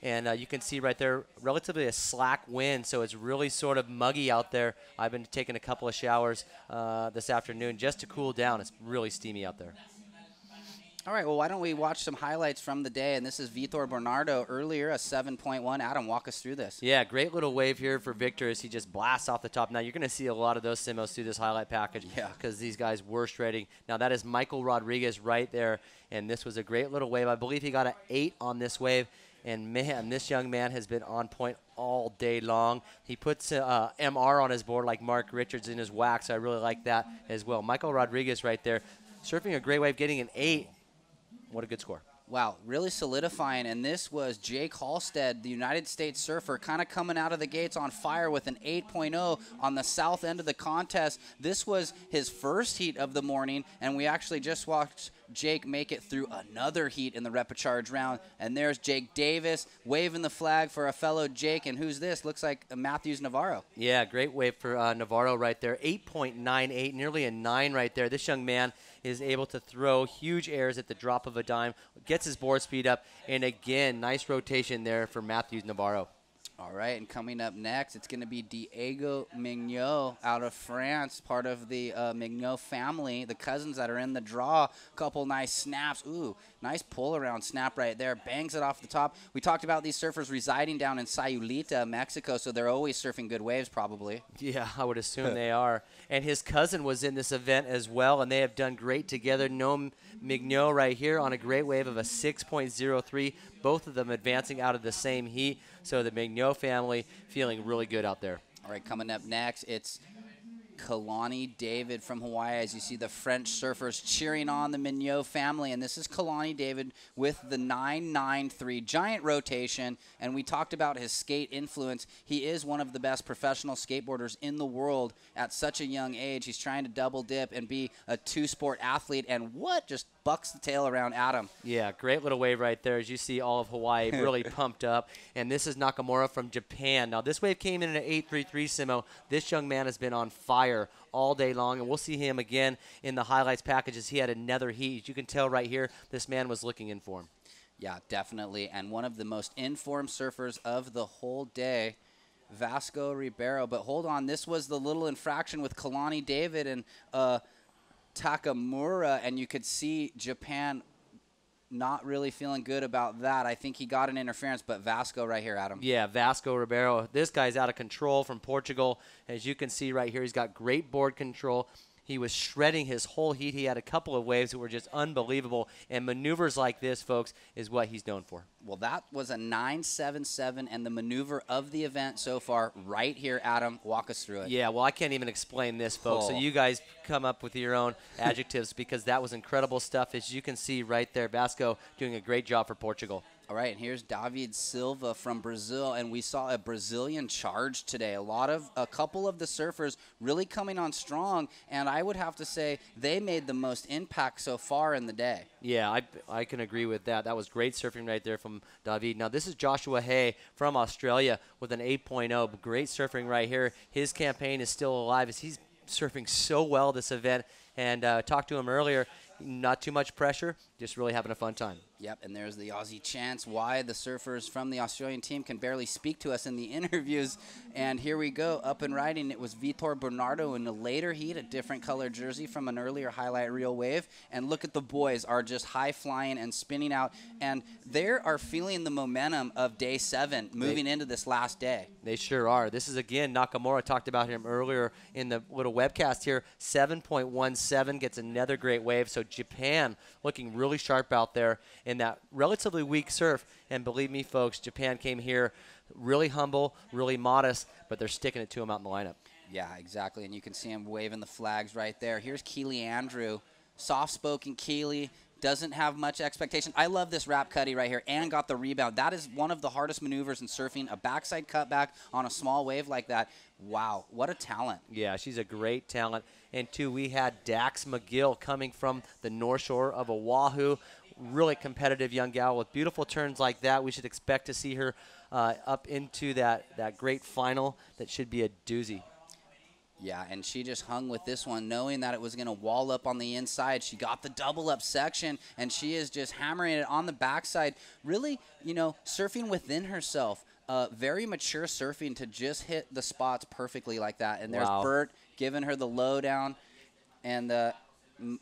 And you can see right there, relatively a slack wind, so it's really sort of muggy out there. I've been taking a couple of showers this afternoon just to cool down. It's really steamy out there. All right, well, why don't we watch some highlights from the day? And this is Vitor Bernardo earlier, a 7.1. Adam, walk us through this. Yeah, great little wave here for Victor as he just blasts off the top. Now, you're going to see a lot of those simmos through this highlight package because these guys were shredding. Now, that is Michael Rodriguez right there, and this was a great little wave. I believe he got an 8 on this wave, and, man, this young man has been on point all day long. He puts MR on his board like Mark Richards in his wax. So I really like that as well. Michael Rodriguez right there, surfing a great wave, getting an 8. What a good score. Wow, really solidifying. And this was Jake Halstead, the United States surfer, kind of coming out of the gates on fire with an 8.0 on the south end of the contest. This was his first heat of the morning, and we actually just watched Jake make it through another heat in the repecharge round. And there's Jake Davis waving the flag for a fellow Jake. And who's this? Looks like Matthews Navarro. Yeah, great wave for Navarro right there. 8.98, nearly a 9 right there. This young man is able to throw huge airs at the drop of a dime, gets his board speed up, and again, nice rotation there for Matthews Navarro. All right, and coming up next, it's going to be Diego Mignot out of France, part of the Mignot family, the cousins that are in the draw. Couple nice snaps. Ooh, nice pull-around snap right there. Bangs it off the top. We talked about these surfers residing down in Sayulita, Mexico, so they're always surfing good waves probably. Yeah, I would assume they are. And his cousin was in this event as well, and they have done great together. Noam Mignot right here on a great wave of a 6.03, both of them advancing out of the same heat. So the Mignot family feeling really good out there. All right, coming up next, it's Kalani David from Hawaii, as you see the French surfers cheering on the Mignot family. And this is Kalani David with the 993 giant rotation. And we talked about his skate influence. He is one of the best professional skateboarders in the world at such a young age. He's trying to double dip and be a two-sport athlete. And what just bucks the tail around Adam. Yeah, great little wave right there as you see all of Hawaii really pumped up. And this is Nakamura from Japan. Now, this wave came in an 8.33 Simo. This young man has been on fire all day long, and we'll see him again in the highlights package as he had another heat. You can tell right here this man was looking in form. Yeah, definitely. And one of the most informed surfers of the whole day, Vasco Ribeiro. But hold on, this was the little infraction with Kalani David and Takamura, and you could see Japan not really feeling good about that. I think he got an interference, but Vasco right here, Adam. Yeah, Vasco Ribeiro. This guy's out of control from Portugal. As you can see right here, he's got great board control. He was shredding his whole heat. He had a couple of waves that were just unbelievable. And maneuvers like this, folks, is what he's known for. Well, that was a 9.77 and the maneuver of the event so far right here, Adam. Walk us through it. Yeah, well, I can't even explain this, folks. So you guys come up with your own adjectives because that was incredible stuff. As you can see right there, Vasco doing a great job for Portugal. All right, and here's David Silva from Brazil, and we saw a Brazilian charge today. A couple of the surfers really coming on strong, and I would have to say they made the most impact so far in the day. Yeah, I can agree with that. That was great surfing right there from David. Now, this is Joshua Hay from Australia with an 8.0. Great surfing right here. His campaign is still alive as he's surfing so well this event, and talked to him earlier. Not too much pressure, just really having a fun time. Yep, and there's the Aussie chants why the surfers from the Australian team can barely speak to us in the interviews. And here we go, up and riding. It was Vitor Bernardo in the later heat, a different color jersey from an earlier highlight reel wave. And look at the boys are just high-flying and spinning out. And they are feeling the momentum of day 7 moving into this last day. They sure are. This is, again, Nakamura talked about him earlier in the little webcast here. 7.17 gets another great wave. So Japan looking really sharp out there in that relatively weak surf. And believe me, folks, Japan came here really humble, really modest, but they're sticking it to him out in the lineup. Yeah, exactly. And you can see him waving the flags right there. Here's Keely Andrew, soft-spoken Keely. Doesn't have much expectation. I love this wrap cutty right here and got the rebound. That is one of the hardest maneuvers in surfing, a backside cutback on a small wave like that. Wow, what a talent. Yeah, she's a great talent. And, too, we had Dax McGill coming from the North Shore of Oahu. Really competitive young gal with beautiful turns like that. We should expect to see her up into that great final that should be a doozy. Yeah, and she just hung with this one, knowing that it was going to wall up on the inside. She got the double up section, and she is just hammering it on the backside. Really, you know, surfing within herself. Very mature surfing to just hit the spots perfectly like that. And there's Bert giving her the lowdown, and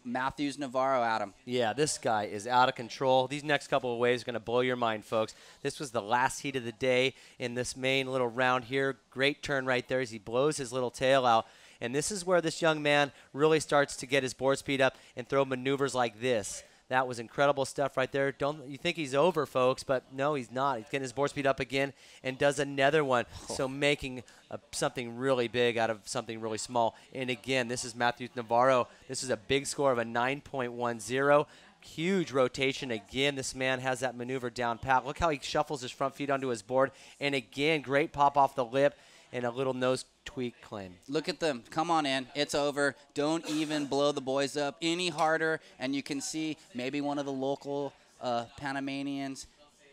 Matthews Navarro at him. Yeah, this guy is out of control. These next couple of waves are going to blow your mind, folks. This was the last heat of the day in this main little round here. Great turn right there as he blows his little tail out. And this is where this young man really starts to get his board speed up and throw maneuvers like this. That was incredible stuff right there. Don't you think he's over, folks? But no, he's not. He's getting his board speed up again and does another one. So making something really big out of something really small. And again, this is Matthews Navarro. This is a big score of a 9.10. Huge rotation. Again, this man has that maneuver down pat. Look how he shuffles his front feet onto his board. And again, great pop off the lip and a little nose tweak claim. Look at them. Come on in. It's over. Don't even blow the boys up any harder. And you can see maybe one of the local Panamanians